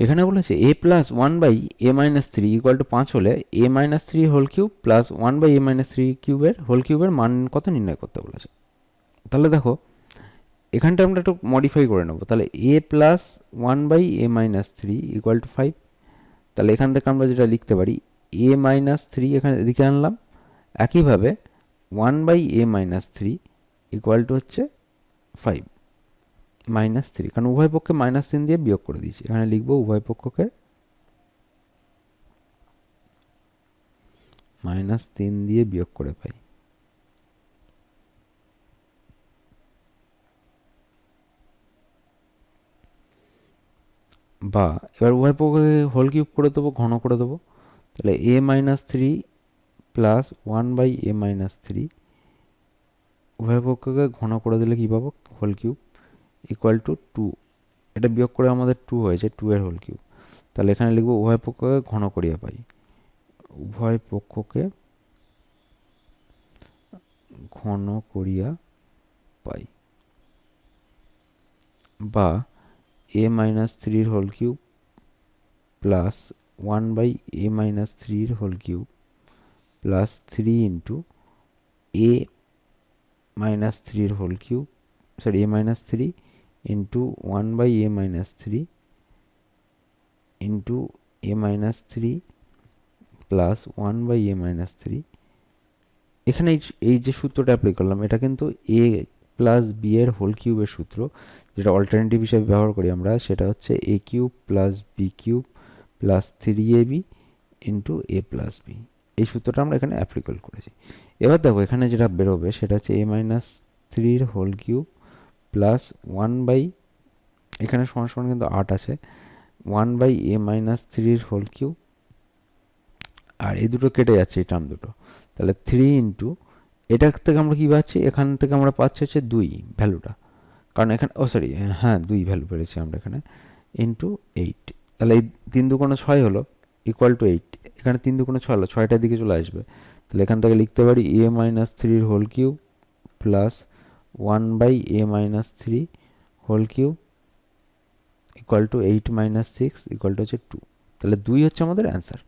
এখানে বলেছে A plus one by A minus three equal to 5 হলে A minus three whole cube plus one by A minus three কিউবের whole কিউবের মান কত নির্ণয় করতে বলেছে। তাহলে দেখো এখানটা আমরা একটু মডিফাই করে নেবো। তাহলে A plus one by A minus three equal to 5। তাহলে এখান থেকে আমরা যেটা লিখতে পারি এ মাইনাস থ্রি এখানে এদিকে আনলাম, একইভাবে one by A minus three equal to হচ্ছে 5 মাইনাস থ্রি, কারণ উভয় পক্ষে মাইনাস চিহ্ন দিয়ে বিয়োগ করে দিয়েছি। এখানে লিখবো উভয় পক্ষকে -3 দিয়ে বিয়োগ করে পাই। বা এবার উভয় পক্ষকে হোল কিউব করে দেবো, ঘন করে দেবো। তাহলে A minus three plus one by A minus three, উভয় পক্ষকে ঘন করে দিলে কী পাবো, হোল কিউব ইকুয়াল টু 2। এটা বিয়োগ করে আমাদের 2 হয়েছে, 2 এর হোল কিউব। তাহলে এখানে লিখবো উভয় পক্ষকে ঘন করিয়া পাই, উভয় পক্ষকে ঘন করিয়া পাই। বা এ মাইনাস থ্রির whole cube plus one by A minus থ্রির whole cube plus three into A minus থ্রির whole cube, sorry A minus three into one by A minus three into A minus three plus one by A minus three. এখানে এই যে সূত্রটা apply করলাম এটা কিন্তু A plus B এর whole কিউবের সূত্র, যেটা অল্টারনেটিভ হিসাবে ব্যবহার করি আমরা। সেটা হচ্ছে A cube plus B cube plus three A B into A plus B. এই সূত্রটা আমরা এখানে অ্যাপ্লিকেবল করেছি। এবার দেখো এখানে যেটা বেরোবে সেটা হচ্ছে এ মাইনাস থ্রির whole cube plus one by, এখানে সমান সমান কিন্তু 8 আছে, ওয়ান বাই এ মাইনাস থ্রির হোল কিউব, আর এই দুটো কেটে যাচ্ছে এই টার্ম দুটো। তাহলে থ্রি ইন্টু এটা থেকে আমরা কী পাচ্ছি, এখান থেকে আমরা পাচ্ছি হচ্ছে 2 ভ্যালুটা, কারণ এখানে সরি হ্যাঁ 2 ভ্যালু পেয়েছি আমরা এখানে, ইন্টু 8। তাহলে এই 3 দুগুণে 6 হলো ইকুয়াল টু 8। এখানে 3 দুগুণে 6 হলো, 6টার দিকে চলে আসবে। তাহলে এখান থেকে লিখতে পারি এ মাইনাস থ্রির whole cube plus one by A minus three whole cube equal to 8 - 6 equal to হচ্ছে 2। তাহলে 2 হচ্ছে আমাদের অ্যান্সার।